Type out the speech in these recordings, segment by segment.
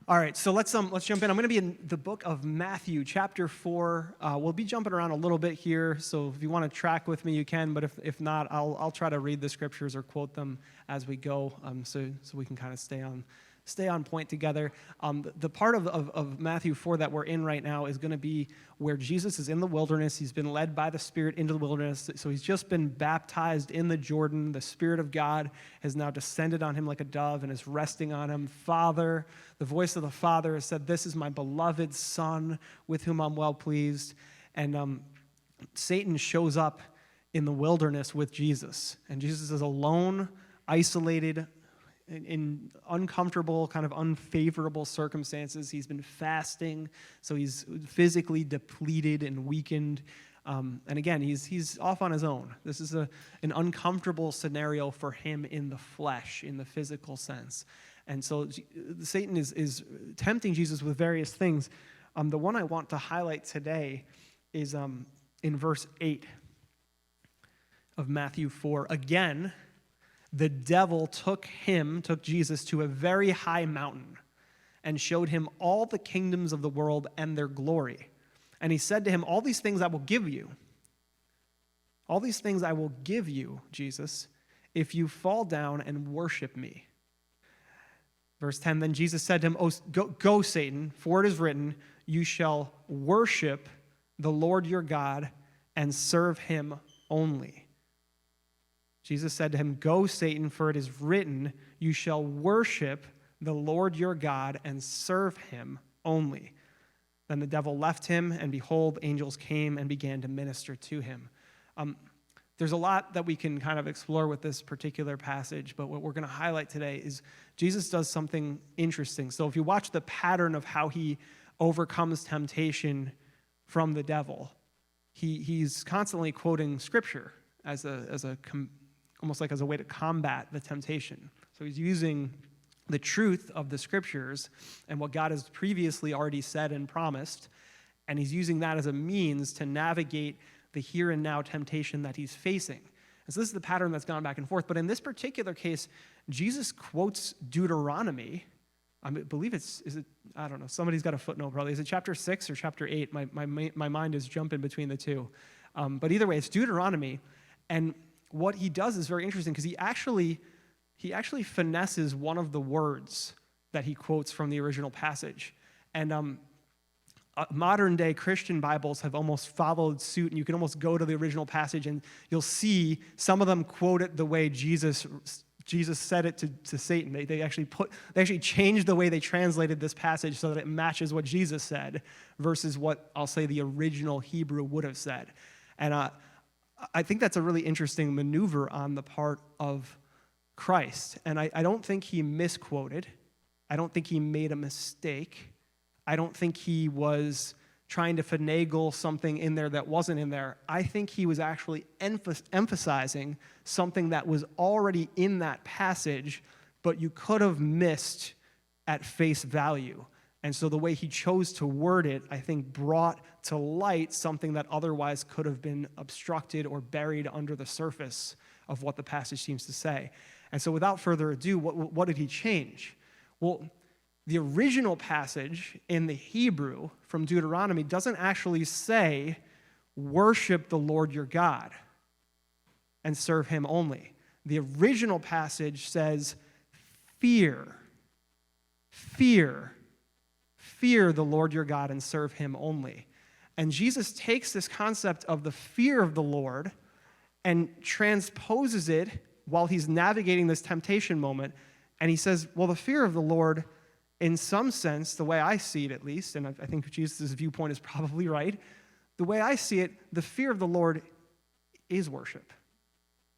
All right, so let's jump in. I'm going to be in the book of Matthew, chapter 4. We'll be jumping around a little bit here, so if you want to track with me, you can. But if not, I'll try to read the scriptures or quote them as we go, so we can kind of stay on point together. The part of Matthew 4 that we're in right now is going to be where Jesus is in the wilderness. He's been led by the Spirit into the wilderness. So he's just been baptized in the Jordan. The Spirit of God has now descended on him like a dove and is resting on him. The voice of the Father has said, "This is my beloved Son with whom I'm well pleased." And Satan shows up in the wilderness with Jesus. And Jesus is alone, isolated, in uncomfortable, kind of unfavorable circumstances. He's been fasting, so he's physically depleted and weakened. And again, he's off on his own. This is an uncomfortable scenario for him in the flesh, in the physical sense. And so Satan is tempting Jesus with various things. The one I want to highlight today is in verse 8 of Matthew 4. Again, the devil took Jesus to a very high mountain and showed him all the kingdoms of the world and their glory. And he said to him, "All these things I will give you. All these things I will give you, Jesus, if you fall down and worship me." Verse 10, then Jesus said to him, "Oh, go, Satan, for it is written, you shall worship the Lord your God and serve him only." Jesus said to him, "Go, Satan, for it is written, you shall worship the Lord your God and serve him only." Then the devil left him, and behold, angels came and began to minister to him. There's a lot that we can kind of explore with this particular passage, but what we're going to highlight today is Jesus does something interesting. So if you watch the pattern of how he overcomes temptation from the devil, he's constantly quoting Scripture almost like as a way to combat the temptation. So he's using the truth of the Scriptures and what God has previously already said and promised, and he's using that as a means to navigate the here and now temptation that he's facing. And so this is the pattern that's gone back and forth. But in this particular case, Jesus quotes Deuteronomy. I believe I don't know, somebody's got a footnote probably. Is it chapter 6 or chapter 8? My mind is jumping between the two. But either way, it's Deuteronomy. And what he does is very interesting because he actually finesses one of the words that he quotes from the original passage. And modern-day Christian Bibles have almost followed suit, and you can almost go to the original passage, and you'll see some of them quote it the way Jesus said it to Satan. They actually changed the way they translated this passage so that it matches what Jesus said versus what I'll say the original Hebrew would have said. And I think that's a really interesting maneuver on the part of Christ. And I don't think he misquoted. I don't think he made a mistake. I don't think he was trying to finagle something in there that wasn't in there. I think he was actually emphasizing something that was already in that passage, but you could have missed at face value. And so the way he chose to word it, I think, brought to light something that otherwise could have been obstructed or buried under the surface of what the passage seems to say. And so without further ado, what did he change? Well, the original passage in the Hebrew from Deuteronomy doesn't actually say, worship the Lord your God and serve him only. The original passage says, fear the Lord your God and serve him only. And Jesus takes this concept of the fear of the Lord and transposes it while he's navigating this temptation moment. And he says, well, the fear of the Lord, in some sense, the way I see it at least, and I think Jesus' viewpoint is probably right, the way I see it, the fear of the Lord is worship.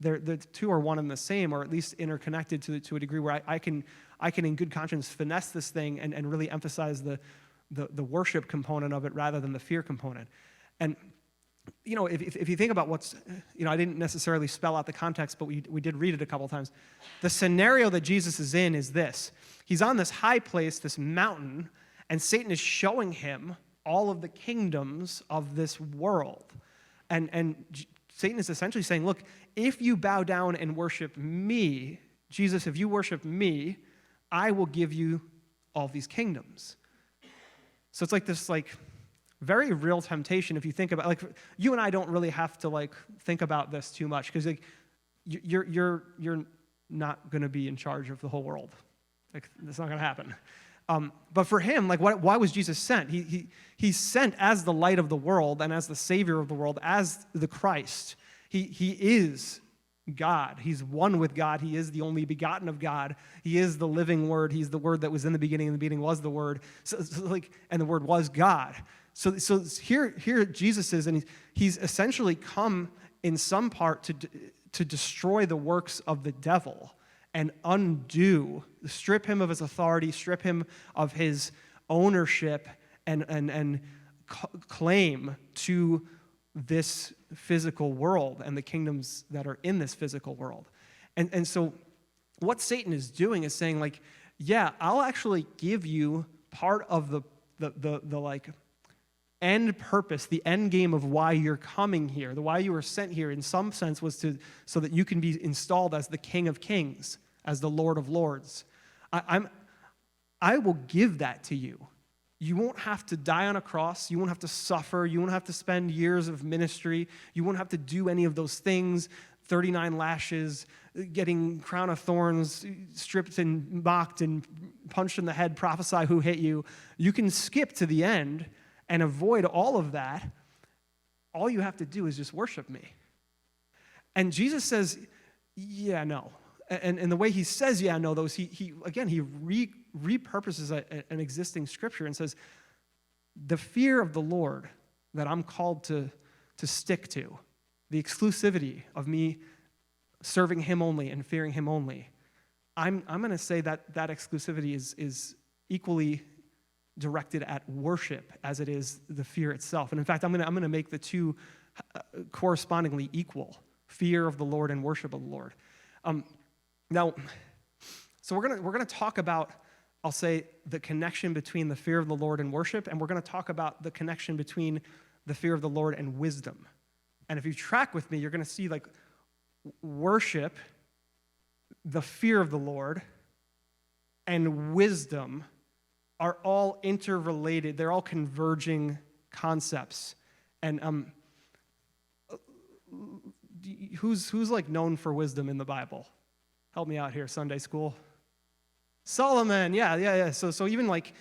The two are one and the same, or at least interconnected to a degree where I can in good conscience finesse this thing and really emphasize the worship component of it rather than the fear component. And if you think about what's, I didn't necessarily spell out the context, but we did read it a couple times. The scenario that Jesus is in is this. He's on this high place, this mountain, and Satan is showing him all of the kingdoms of this world. And Satan is essentially saying, look, if you bow down and worship me, Jesus, if you worship me, I will give you all these kingdoms. So it's like this very real temptation if you think about, like, you and I don't really have to like think about this too much because like you're not going to be in charge of the whole world. Like, that's not going to happen. But for him, like, why was Jesus sent? He's sent as the light of the world and as the Savior of the world, as the Christ. He is God. He's one with God. He is the only begotten of God. He is the living Word. He's the Word that was in the beginning, and the beginning was the Word. So and the Word was God. So here Jesus is, and he's essentially come in some part to destroy the works of the devil and strip him of his authority, strip him of his ownership and claim to this physical world and the kingdoms that are in this physical world. And so what Satan is doing is saying, like, yeah, I'll actually give you part of the like end purpose, the end game of why you're coming here, the why you were sent here in some sense was so that you can be installed as the King of Kings, as the Lord of Lords. I will give that to you. You won't have to die on a cross. You won't have to suffer. You won't have to spend years of ministry. You won't have to do any of those things, 39 lashes, getting crown of thorns, stripped and mocked and punched in the head, prophesy who hit you. You can skip to the end and avoid all of that. All you have to do is just worship me. And Jesus says, yeah, no. And the way he says, yeah, no, those he repurposes an existing scripture and says, the fear of the Lord that I'm called to stick to, the exclusivity of me serving him only and fearing him only, I'm going to say that exclusivity is equally directed at worship as it is the fear itself. And in fact, I'm going to make the two correspondingly equal: fear of the Lord and worship of the Lord. Now, so we're gonna talk about, I'll say, the connection between the fear of the Lord and worship, and we're going to talk about the connection between the fear of the Lord and wisdom. And if you track with me, you're going to see like worship, the fear of the Lord, and wisdom are all interrelated. They're all converging concepts. And who's like known for wisdom in the Bible? Help me out here, Sunday school. Solomon, yeah. So even like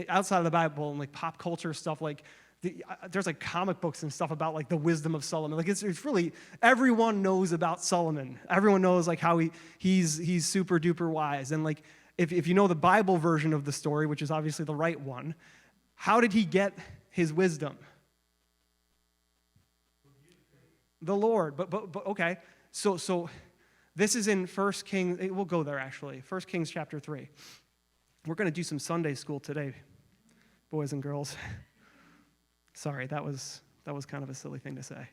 outside of the Bible and like pop culture stuff, like there's like comic books and stuff about like the wisdom of Solomon. Like it's really, everyone knows about Solomon. Everyone knows like how he's super duper wise. And like if you know the Bible version of the story, which is obviously the right one, how did he get his wisdom? The Lord. But okay. So this is in 1 Kings. We'll go there actually. 1 Kings chapter 3. We're going to do some Sunday school today, boys and girls. Sorry, that was kind of a silly thing to say.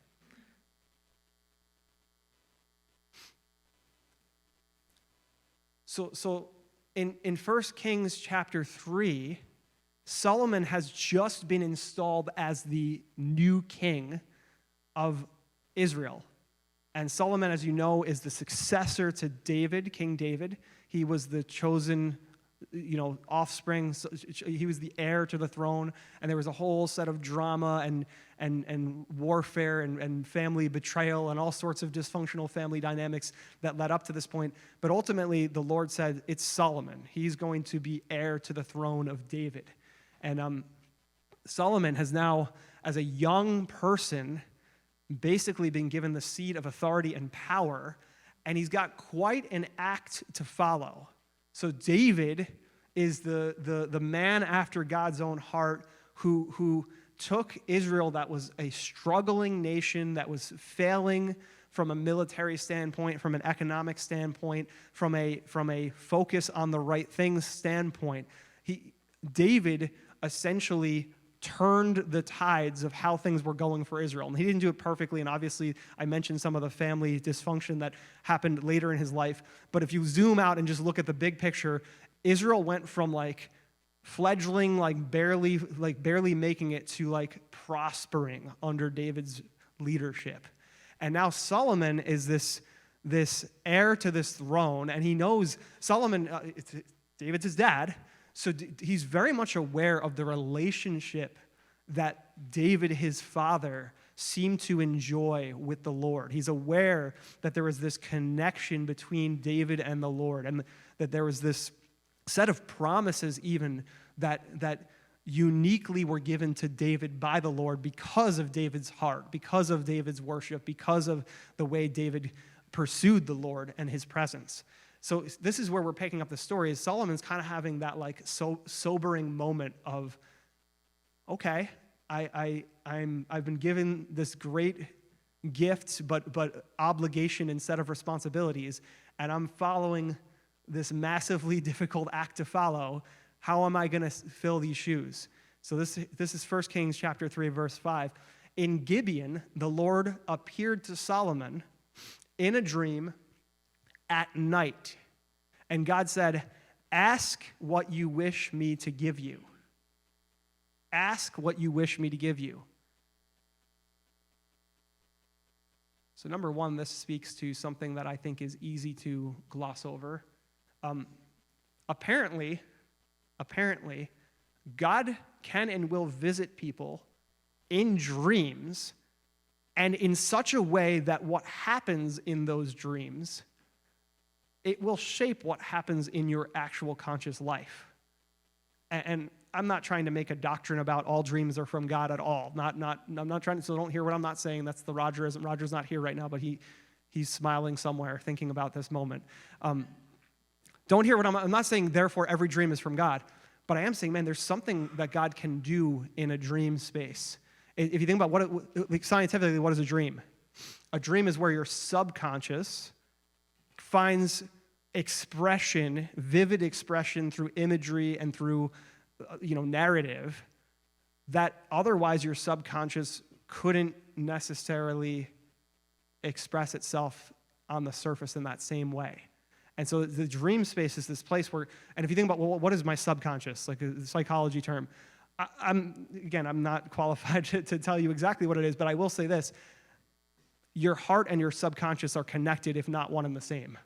So in 1 Kings chapter 3, Solomon has just been installed as the new king of Israel. And Solomon, as you know, is the successor to David, King David. He was the chosen, offspring. So he was the heir to the throne. And there was a whole set of drama and warfare and family betrayal and all sorts of dysfunctional family dynamics that led up to this point. But ultimately, the Lord said, it's Solomon. He's going to be heir to the throne of David. And Solomon has now, as a young person, basically been given the seat of authority and power, and he's got quite an act to follow. So David is the man after God's own heart who took Israel, that was a struggling nation, that was failing from a military standpoint, from an economic standpoint, from a focus on the right things standpoint. David essentially turned the tides of how things were going for Israel. And he didn't do it perfectly, and obviously I mentioned some of the family dysfunction that happened later in his life. But if you zoom out and just look at the big picture, Israel went from like fledgling, barely making it, to like prospering under David's leadership. And now Solomon is this heir to this throne, and he knows Solomon, David's his dad, So he's very much aware of the relationship that David, his father, seemed to enjoy with the Lord. He's aware that there was this connection between David and the Lord, and that there was this set of promises even that uniquely were given to David by the Lord because of David's heart, because of David's worship, because of the way David pursued the Lord and his presence. So this is where we're picking up the story, is Solomon's kind of having that like sobering moment of, okay, I've been given this great gift, but obligation instead of responsibilities, and I'm following this massively difficult act to follow. How am I going to fill these shoes? So this is 1 Kings chapter 3, verse 5. In Gibeon, the Lord appeared to Solomon in a dream at night, and God said, "Ask what you wish me to give you." Ask what you wish me to give you. So number one, this speaks to something that I think is easy to gloss over. Apparently, God can and will visit people in dreams, and in such a way that what happens in those dreams, it will shape what happens in your actual conscious life. And I'm not trying to make a doctrine about all dreams are from God at all. I'm not trying to, so don't hear what I'm not saying. That's the Rogerism. Roger's not here right now, but he's smiling somewhere thinking about this moment. Don't hear what I'm not saying, therefore every dream is from God, but I am saying, man, there's something that God can do in a dream space. If you think about scientifically, what is a dream? A dream is where your subconscious finds expression, vivid expression through imagery and through narrative that otherwise your subconscious couldn't necessarily express itself on the surface in that same way. And so the dream space is this place where, and if you think about, well, what is my subconscious, like a psychology term, I'm not qualified to tell you exactly what it is, but I will say this: your heart and your subconscious are connected, if not one and the same.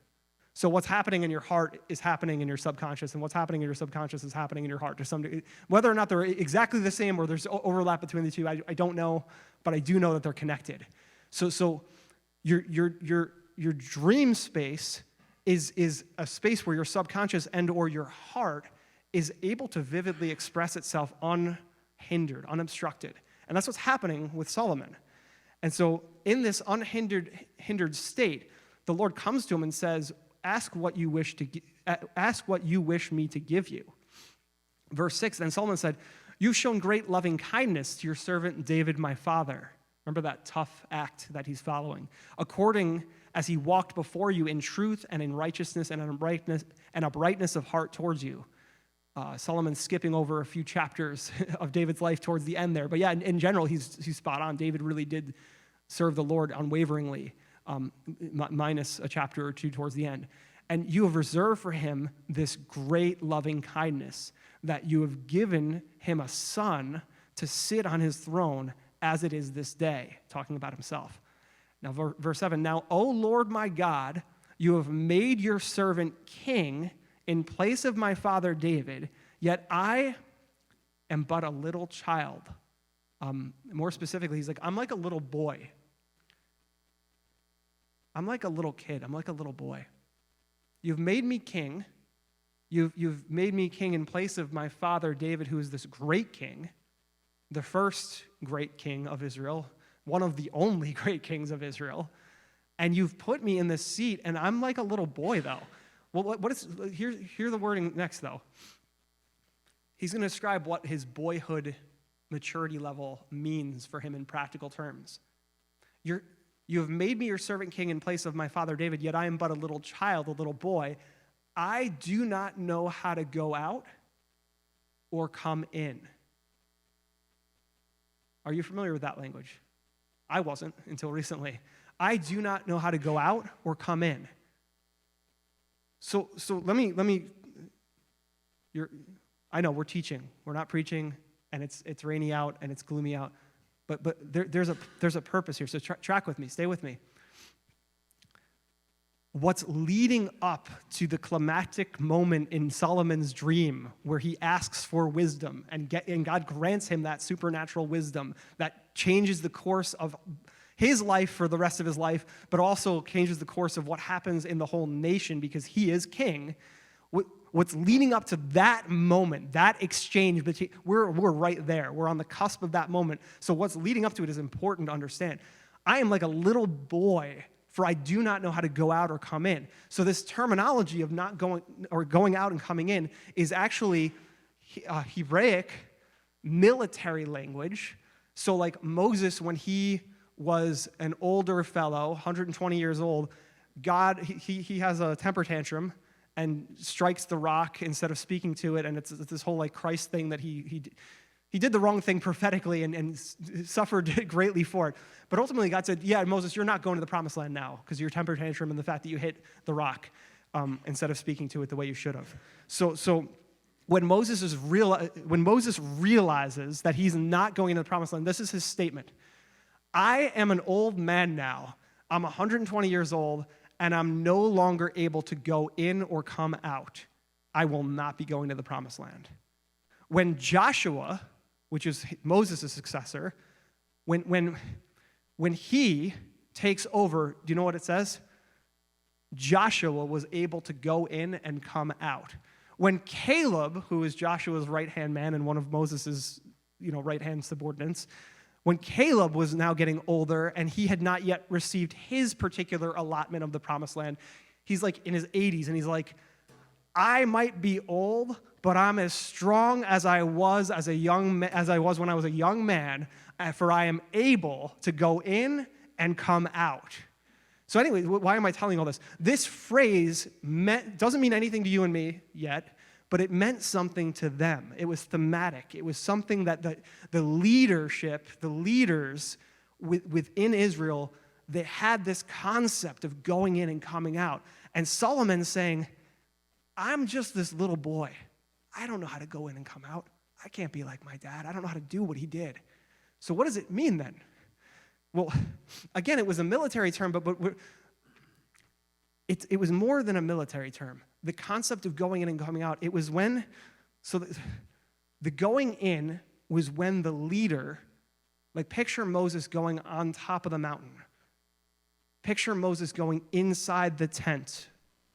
So what's happening in your heart is happening in your subconscious, and what's happening in your subconscious is happening in your heart to some degree. Whether or not they're exactly the same or there's overlap between the two, I don't know, but I do know that they're connected. So your dream space is a space where your subconscious and or your heart is able to vividly express itself unobstructed. And that's what's happening with Solomon. And so in this hindered state, the Lord comes to him and says, ask what you wish me to give you. Verse 6, then Solomon said, you've shown great loving kindness to your servant David, my father. Remember that tough act that he's following. According as he walked before you in truth and in righteousness and in uprightness of heart towards you. Solomon's skipping over a few chapters of David's life towards the end there. But yeah, in general, he's spot on. David really did serve the Lord unwaveringly, minus a chapter or two towards the end. And you have reserved for him this great loving kindness, that you have given him a son to sit on his throne as it is this day, talking about himself. Now, verse 7, now, O Lord my God, you have made your servant king in place of my father David, yet I am but a little child. More specifically, he's like, I'm like a little boy. I'm like a little kid. I'm like a little boy. You've made me king. You've made me king in place of my father David, who is this great king, the first great king of Israel, one of the only great kings of Israel. And you've put me in this seat, and I'm like a little boy, though. Well, hear the wording next, though. He's going to describe what his boyhood maturity level means for him in practical terms. You have made me your servant king in place of my father David, yet I am but a little child, a little boy. I do not know how to go out or come in. Are you familiar with that language? I wasn't until recently. I do not know how to go out or come in. So let me. I know we're teaching, we're not preaching, and it's rainy out and it's gloomy out, but there's a purpose here. So track with me, stay with me. what's leading up to the climactic moment in Solomon's dream where he asks for wisdom and God grants him that supernatural wisdom that changes the course of his life for the rest of his life, but also changes the course of what happens in the whole nation because he is king. What's leading up to that moment, that exchange, we're right there. We're on the cusp of that moment. So what's leading up to it is important to understand. I am like a little boy, for I do not know how to go out or come in. So this terminology of not going or going out and coming in is actually Hebraic military language. So like Moses, when he was an older fellow, 120 years old, God, he has a temper tantrum and strikes the rock instead of speaking to it, and it's this whole like Christ thing that he did the wrong thing prophetically and suffered greatly for it. But ultimately God said, yeah, Moses, you're not going to the promised land now because your temper tantrum and the fact that you hit the rock instead of speaking to it the way you should have. So when Moses realizes that he's not going into the promised land, this is his statement. I am an old man now. I'm 120 years old, and I'm no longer able to go in or come out. I will not be going to the promised land. When Joshua, which is Moses' successor, when he takes over, do you know what it says? Joshua was able to go in and come out. When Caleb, who is Joshua's right-hand man and one of Moses' right-hand subordinates, when Caleb was now getting older and he had not yet received his particular allotment of the promised land, he's like in his 80s and he's like, I might be old, but I'm as strong as I was when I was a young man, for I am able to go in and come out. So anyway, why am I telling all this? This phrase doesn't mean anything to you and me yet, but it meant something to them. It was thematic. It was something that the leaders within Israel, they had this concept of going in and coming out. And Solomon's saying, I'm just this little boy. I don't know how to go in and come out. I can't be like my dad. I don't know how to do what he did. So what does it mean then? Well, again, it was a military term, but it was more than a military term. The concept of going in and coming out, it was the going in was when the leader, like picture Moses going on top of the mountain. Picture Moses going inside the tent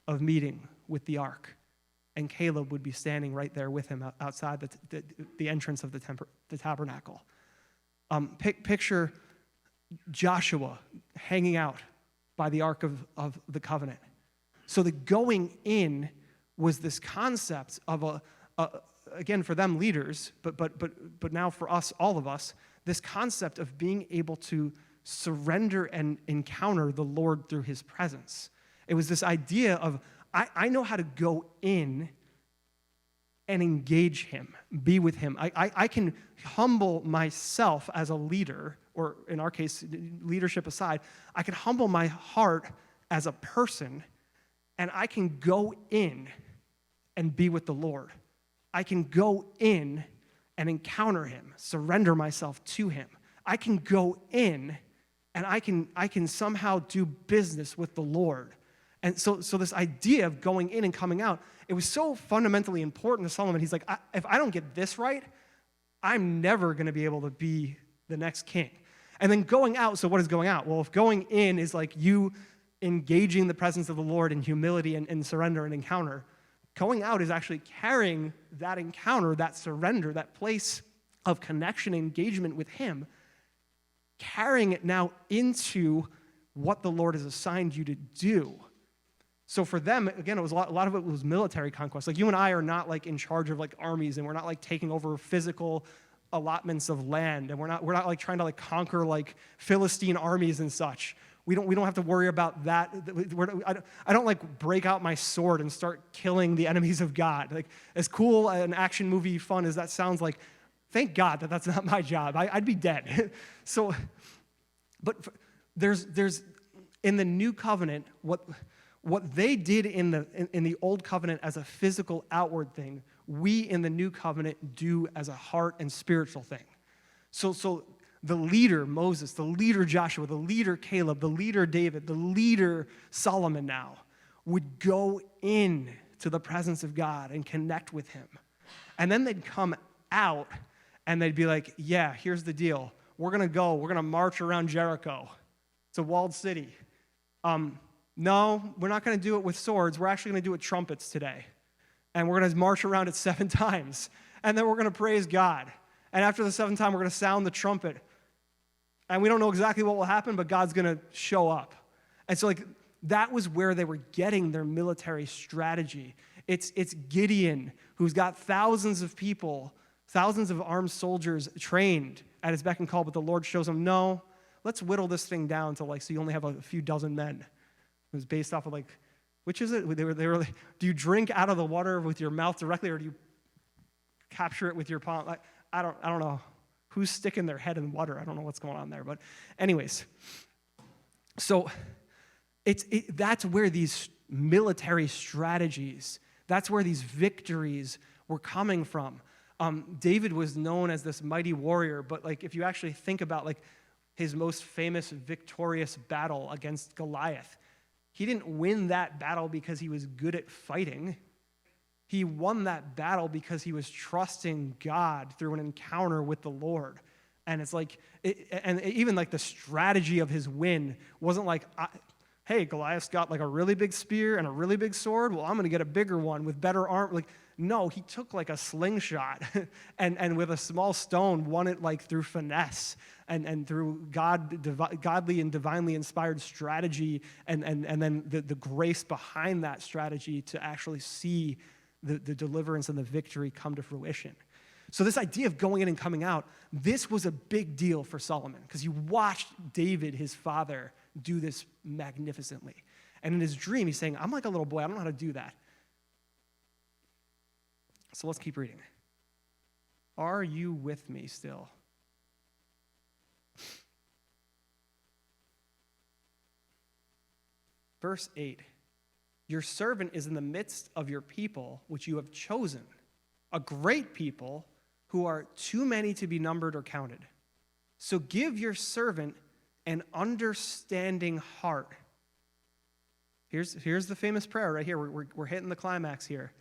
of meeting with the ark, and Caleb would be standing right there with him outside the entrance of the tabernacle. Picture Joshua hanging out by the ark of the covenant. So the going in was this concept of again for them leaders, but now for us, all of us, this concept of being able to surrender and encounter the Lord through his presence. It was this idea of I know how to go in and engage him, be with him. I can humble myself as a leader, or in our case, leadership aside, I can humble my heart as a person, and I can go in and be with the Lord. I can go in and encounter him, surrender myself to him. I can go in and I can somehow do business with the Lord. And so this idea of going in and coming out, it was so fundamentally important to Solomon. He's like, if I don't get this right, I'm never going to be able to be the next king. And then going out, so what is going out? Well, if going in is like you engaging the presence of the Lord in humility and surrender and encounter, going out is actually carrying that encounter, that surrender, that place of connection and engagement with him, carrying it now into what the Lord has assigned you to do. So for them, again, it was a lot of it was military conquest. Like you and I are not like in charge of like armies, and we're not like taking over physical allotments of land, and we're not like trying to like conquer like Philistine armies and such. We don't have to worry about that. I don't like break out my sword and start killing the enemies of God. Like as cool an action movie fun as that sounds, like thank God that that's not my job. I'd be dead. So, but there's in the new covenant what they did in the old covenant as a physical outward thing, we in the new covenant do as a heart and spiritual thing. So the leader Moses, the leader Joshua, the leader Caleb, the leader David, the leader Solomon now would go in to the presence of God and connect with him. And then they'd come out and they'd be like, yeah, here's the deal. We're going to march around Jericho. It's a walled city. No, we're not going to do it with swords. We're actually going to do it with trumpets today. And we're going to march around it 7 times. And then we're going to praise God. And after the 7th time, we're going to sound the trumpet. And we don't know exactly what will happen, but God's going to show up. And so, that was where they were getting their military strategy. It's Gideon, who's got thousands of people, thousands of armed soldiers trained at his beck and call, but the Lord shows him, no, let's whittle this thing down to so you only have a few dozen men. It was based off of which is it? They were like, do you drink out of the water with your mouth directly, or do you capture it with your palm? I don't know who's sticking their head in water. I don't know what's going on there. But anyways, so that's where these military strategies, that's where these victories were coming from. David was known as this mighty warrior, but if you actually think about his most famous victorious battle against Goliath, he didn't win that battle because he was good at fighting. He won that battle because he was trusting God through an encounter with the Lord. And it's and even the strategy of his win wasn't hey, Goliath's got a really big spear and a really big sword. Well, I'm going to get a bigger one with better arm. No, he took a slingshot and with a small stone won it through finesse and through godly and divinely inspired strategy and then the grace behind that strategy to actually see the deliverance and the victory come to fruition. So this idea of going in and coming out, this was a big deal for Solomon because you watched David, his father, do this magnificently. And in his dream, he's saying, I'm like a little boy. I don't know how to do that. So let's keep reading. Are you with me still? Verse 8. Your servant is in the midst of your people, which you have chosen, a great people who are too many to be numbered or counted. So give your servant an understanding heart. Here's the famous prayer right here. We're hitting the climax here.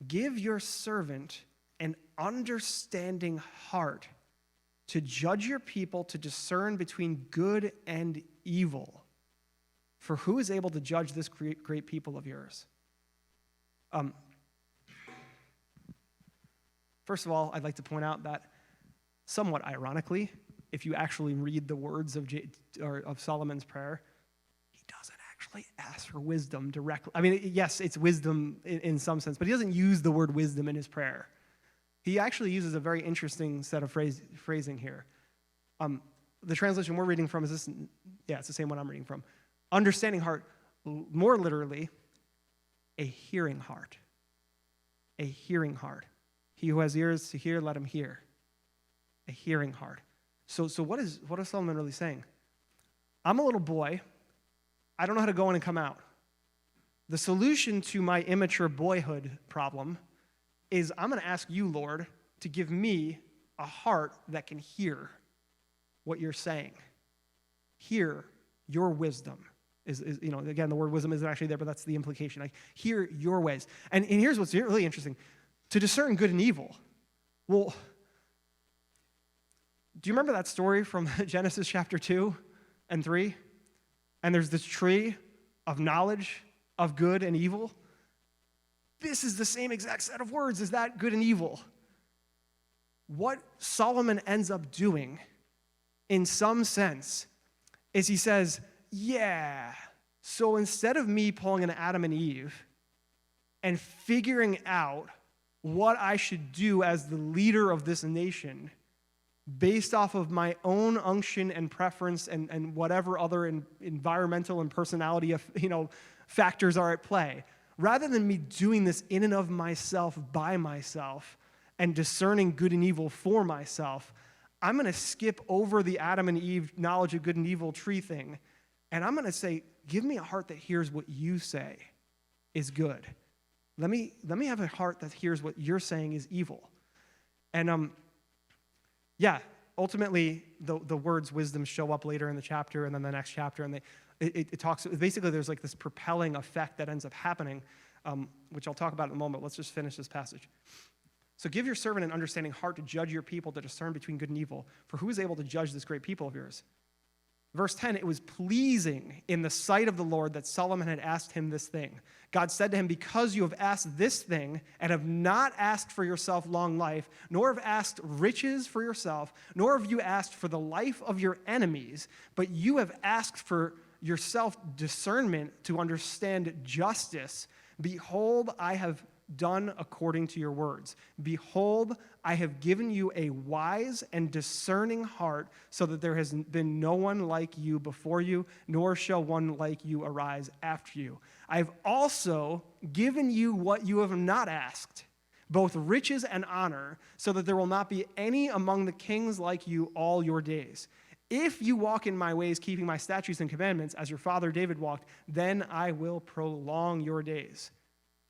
Give your servant an understanding heart to judge your people, to discern between good and evil. For who is able to judge this great people of yours? First of all, I'd like to point out that, somewhat ironically, if you actually read the words of Solomon's prayer, he doesn't actually ask for wisdom directly. I mean, yes, it's wisdom in some sense, but he doesn't use the word wisdom in his prayer. He actually uses a very interesting set of phrasing here. The translation we're reading from is this. Yeah, it's the same one I'm reading from. Understanding heart, more literally, a hearing heart. A hearing heart. He who has ears to hear, let him hear. A hearing heart. So what is Solomon really saying? I'm a little boy. I don't know how to go in and come out. The solution to my immature boyhood problem is I'm going to ask you, Lord, to give me a heart that can hear what you're saying. Hear your wisdom. Again, the word wisdom isn't actually there, but that's the implication. Hear your ways. And here's what's really interesting. To discern good and evil. Well, do you remember that story from Genesis chapter 2 and 3? And there's this tree of knowledge of good and evil. This is the same exact set of words as that good and evil. What Solomon ends up doing, in some sense, is he says, yeah, so instead of me pulling an Adam and Eve and figuring out what I should do as the leader of this nation based off of my own unction and preference and whatever other environmental and personality factors are at play, rather than me doing this in and of myself, by myself, and discerning good and evil for myself, I'm going to skip over the Adam and Eve knowledge of good and evil tree thing, and I'm going to say, give me a heart that hears what you say is good. Let me have a heart that hears what you're saying is evil. And ultimately, the words wisdom show up later in the chapter and then the next chapter, and it talks, basically there's like this propelling effect that ends up happening, which I'll talk about in a moment. Let's just finish this passage. So give your servant an understanding heart to judge your people, to discern between good and evil, for who is able to judge this great people of yours? Verse 10, it was pleasing in the sight of the Lord that Solomon had asked him this thing. God said to him, because you have asked this thing and have not asked for yourself long life, nor have asked riches for yourself, nor have you asked for the life of your enemies, but you have asked for yourself discernment to understand justice. Behold, I have done according to your words. Behold, I have given you a wise and discerning heart, so that there has been no one like you before you, nor shall one like you arise after you. I have also given you what you have not asked, both riches and honor, so that there will not be any among the kings like you all your days. If you walk in my ways, keeping my statutes and commandments, as your father David walked, then I will prolong your days.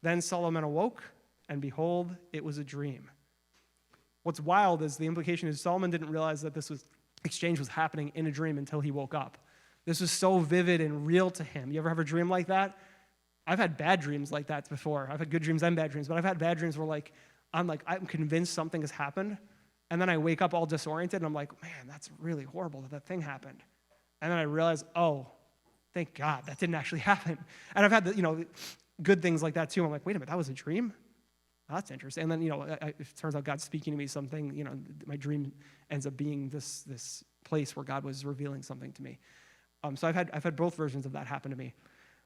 Then Solomon awoke, and behold, it was a dream. What's wild is the implication is Solomon didn't realize that exchange was happening in a dream until he woke up. This was so vivid and real to him. You ever have a dream like that? I've had bad dreams like that before. I've had good dreams and bad dreams, but I've had bad dreams where I'm convinced something has happened, and then I wake up all disoriented, and I'm like, man, that's really horrible that thing happened. And then I realize, oh, thank God, that didn't actually happen. And I've had good things like that too. I'm like, wait a minute, that was a dream? Oh, that's interesting. And then, it turns out God's speaking to me something, my dream ends up being this place where God was revealing something to me. So I've had both versions of that happen to me.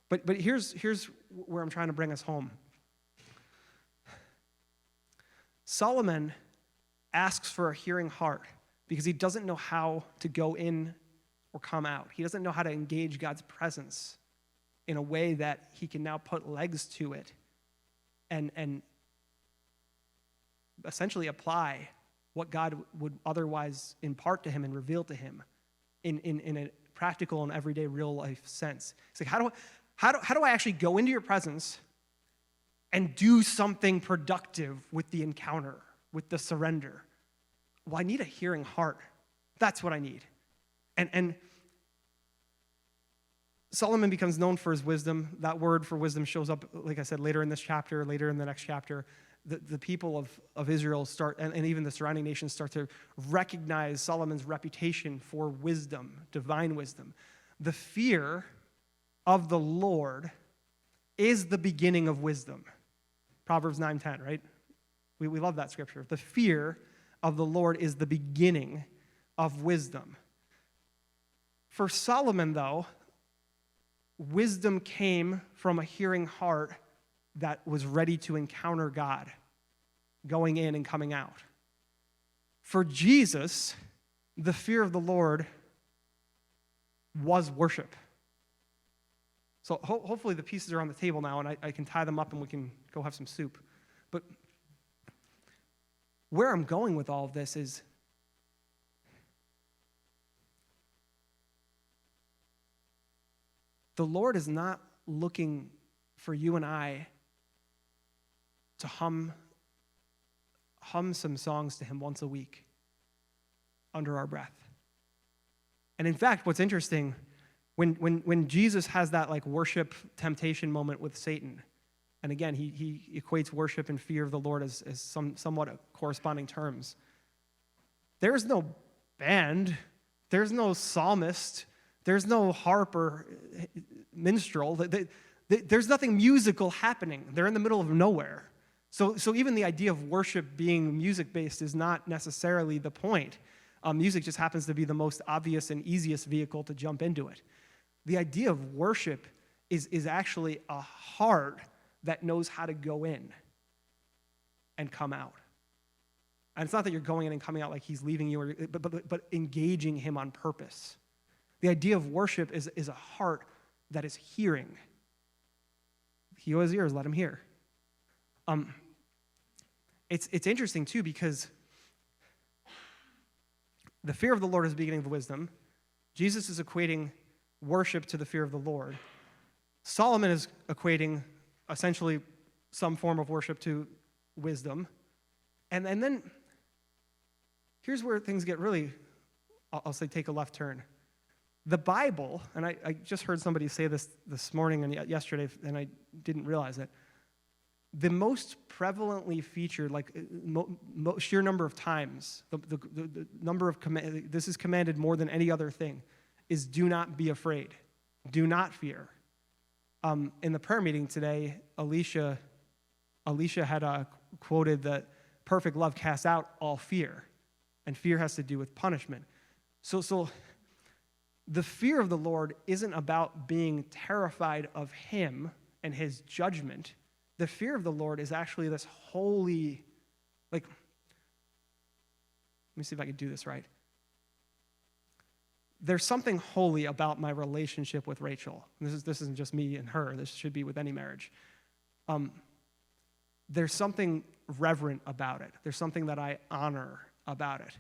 But here's where I'm trying to bring us home. Solomon asks for a hearing heart because he doesn't know how to go in or come out. He doesn't know how to engage God's presence in a way that he can now put legs to it and essentially apply what God would otherwise impart to him and reveal to him in a practical and everyday real life sense. It's like, how do I actually go into your presence and do something productive with the encounter, with the surrender? Well, I need a hearing heart. That's what I need. And Solomon becomes known for his wisdom. That word for wisdom shows up, like I said, later in this chapter, later in the next chapter. The people of Israel start, and even the surrounding nations start to recognize Solomon's reputation for wisdom, divine wisdom. The fear of the Lord is the beginning of wisdom. Proverbs 9:10, right? We love that scripture. The fear of the Lord is the beginning of wisdom. For Solomon, though, wisdom came from a hearing heart that was ready to encounter God, going in and coming out. For Jesus, the fear of the Lord was worship. So hopefully the pieces are on the table now, and I can tie them up and we can go have some soup. But where I'm going with all of this is the Lord is not looking for you and I to hum some songs to him once a week under our breath. And in fact, what's interesting, when Jesus has that worship temptation moment with Satan, and again, he equates worship and fear of the Lord as somewhat corresponding terms. There's no band, there's no psalmist, there's no harp or minstrel. There's nothing musical happening. They're in the middle of nowhere. So even the idea of worship being music-based is not necessarily the point. Music just happens to be the most obvious and easiest vehicle to jump into it. The idea of worship is actually a heart that knows how to go in and come out. And it's not that you're going in and coming out like he's leaving you, but engaging him on purpose. The idea of worship is a heart that is hearing. He who has ears, let him hear. It's interesting, too, because the fear of the Lord is the beginning of wisdom. Jesus is equating worship to the fear of the Lord. Solomon is equating, essentially, some form of worship to wisdom. And then, here's where things get really I'll say take a left turn. The Bible, and I just heard somebody say this morning and yesterday, and I didn't realize it. The most prevalently featured, sheer number of times, the number of this is commanded more than any other thing, is do not be afraid, do not fear. In the prayer meeting today, Alicia had quoted that perfect love casts out all fear, and fear has to do with punishment. So the fear of the Lord isn't about being terrified of him and his judgment. The fear of the Lord is actually this holy, let me see if I can do this right. There's something holy about my relationship with Rachel. This isn't just me and her. This should be with any marriage. There's something reverent about it. There's something that I honor about it.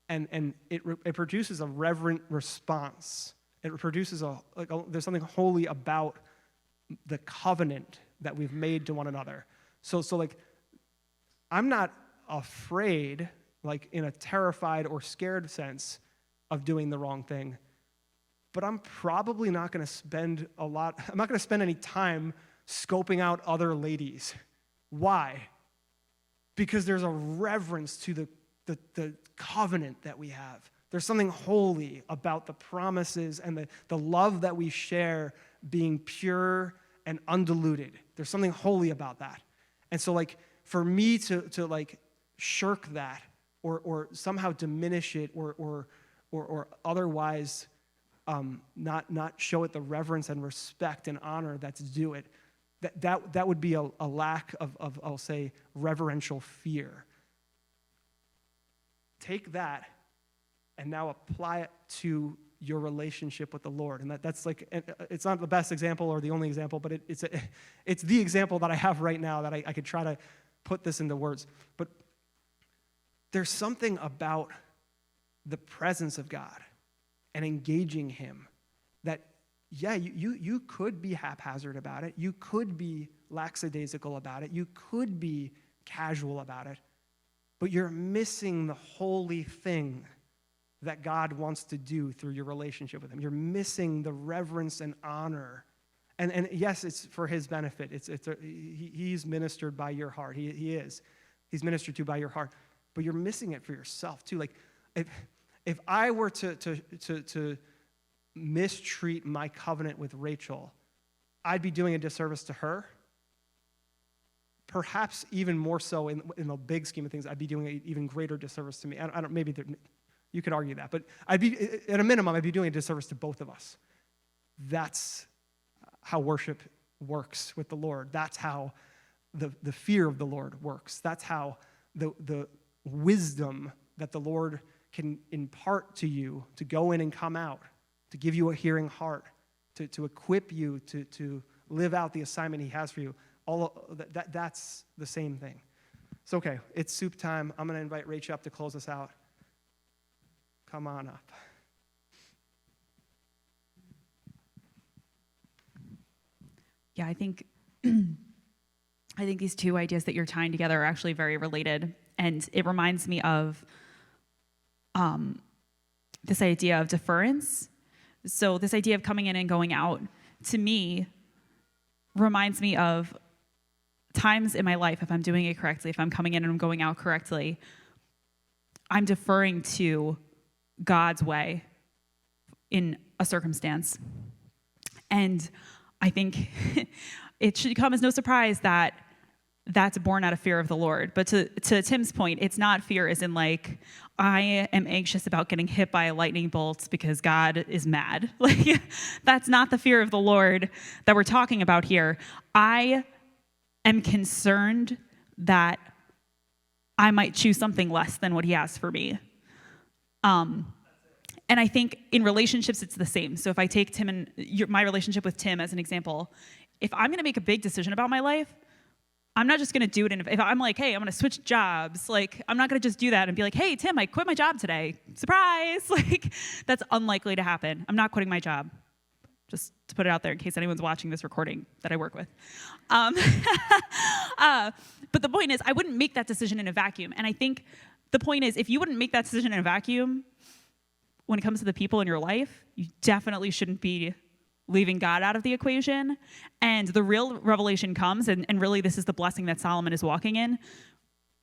And it produces a reverent response. It produces there's something holy about the covenant that we've made to one another. So I'm not afraid, in a terrified or scared sense, of doing the wrong thing. But I'm probably not going to spend I'm not going to spend any time scoping out other ladies. Why? Because there's a reverence to the covenant that we have. There's something holy about the promises and the love that we share being pure and undiluted. There's something holy about that. And so for me to shirk that or somehow diminish it or otherwise not show it the reverence and respect and honor that's due it, that would be a lack of I'll say reverential fear. Take that and now apply it to your relationship with the Lord. And that's it's not the best example or the only example, but it's the example that I have right now that I could try to put this into words. But there's something about the presence of God and engaging him that, yeah, you could be haphazard about it. You could be lackadaisical about it. You could be casual about it. But you're missing the holy thing that God wants to do through your relationship with him. You're missing the reverence and honor. And yes, it's for his benefit. He's ministered by your heart. He is. He's ministered to by your heart. But you're missing it for yourself too. If I were to mistreat my covenant with Rachel, I'd be doing a disservice to her. Perhaps even more so in the big scheme of things, I'd be doing an even greater disservice to me. I don't maybe you could argue that, but I'd be at a minimum, I'd be doing a disservice to both of us. That's how worship works with the Lord. That's how the fear of the Lord works. That's how the wisdom that the Lord can impart to you to go in and come out, to give you a hearing heart, to equip you to live out the assignment he has for you. That's the same thing. So, okay, it's soup time. I'm going to invite Rachel up to close us out. Come on up. Yeah, I think these two ideas that you're tying together are actually very related, and it reminds me of this idea of deference. So this idea of coming in and going out, to me, reminds me of times in my life, if I'm doing it correctly, if I'm coming in and I'm going out correctly, I'm deferring to God's way in a circumstance. And I think it should come as no surprise that that's born out of fear of the Lord. But to Tim's point, it's not fear as in I am anxious about getting hit by a lightning bolt because God is mad. That's not the fear of the Lord that we're talking about here. I am concerned that I might choose something less than what he has for me. And I think in relationships, it's the same. So if I take Tim and my relationship with Tim as an example, if I'm going to make a big decision about my life, I'm not just going to do it. If I'm like, hey, I'm going to switch jobs, I'm not going to just do that and be like, hey, Tim, I quit my job today. Surprise. That's unlikely to happen. I'm not quitting my job. Just to put it out there in case anyone's watching this recording that I work with. But the point is, I wouldn't make that decision in a vacuum. And I think the point is, if you wouldn't make that decision in a vacuum, when it comes to the people in your life, you definitely shouldn't be leaving God out of the equation. And the real revelation comes, and really this is the blessing that Solomon is walking in,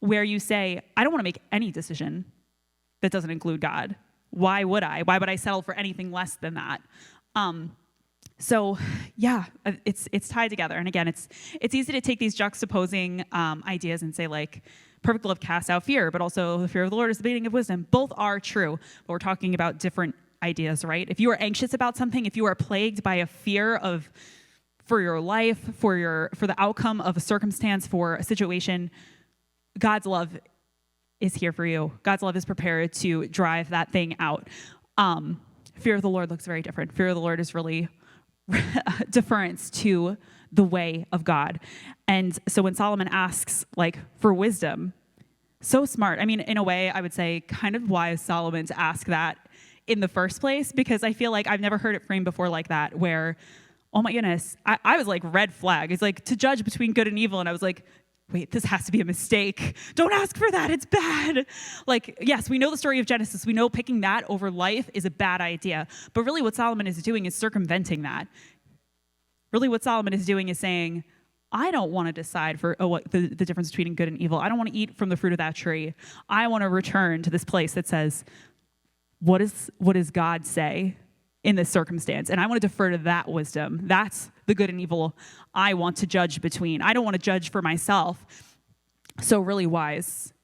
where you say, I don't want to make any decision that doesn't include God. Why would I? Why would I settle for anything less than that? So yeah, it's tied together. And again, it's easy to take these juxtaposing ideas and say like, perfect love casts out fear, but also the fear of the Lord is the beginning of wisdom. Both are true, but we're talking about different ideas, right? If you are anxious about something, if you are plagued by a fear for your life, for the outcome of a circumstance, for a situation, God's love is here for you. God's love is prepared to drive that thing out. Fear of the Lord looks very different. Fear of the Lord is really deference to the way of God. And so when Solomon asks like for wisdom, so smart. I mean, in a way, I would say kind of wise Solomon to ask that in the first place, because I feel like I've never heard it framed before like that, where, oh my goodness, I was like, red flag. It's like to judge between good and evil. And I was like, wait, this has to be a mistake. Don't ask for that. It's bad. Like, yes, we know the story of Genesis. We know picking that over life is a bad idea. But really what Solomon is doing is circumventing that. Really what Solomon is doing is saying, I don't want to decide for what the difference between good and evil. I don't want to eat from the fruit of that tree. I want to return to this place that says, what does God say in this circumstance? And I want to defer to that wisdom. That's the good and evil I want to judge between. I don't want to judge for myself. So really wise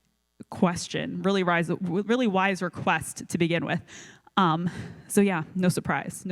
question, really wise request to begin with. So yeah, no surprise.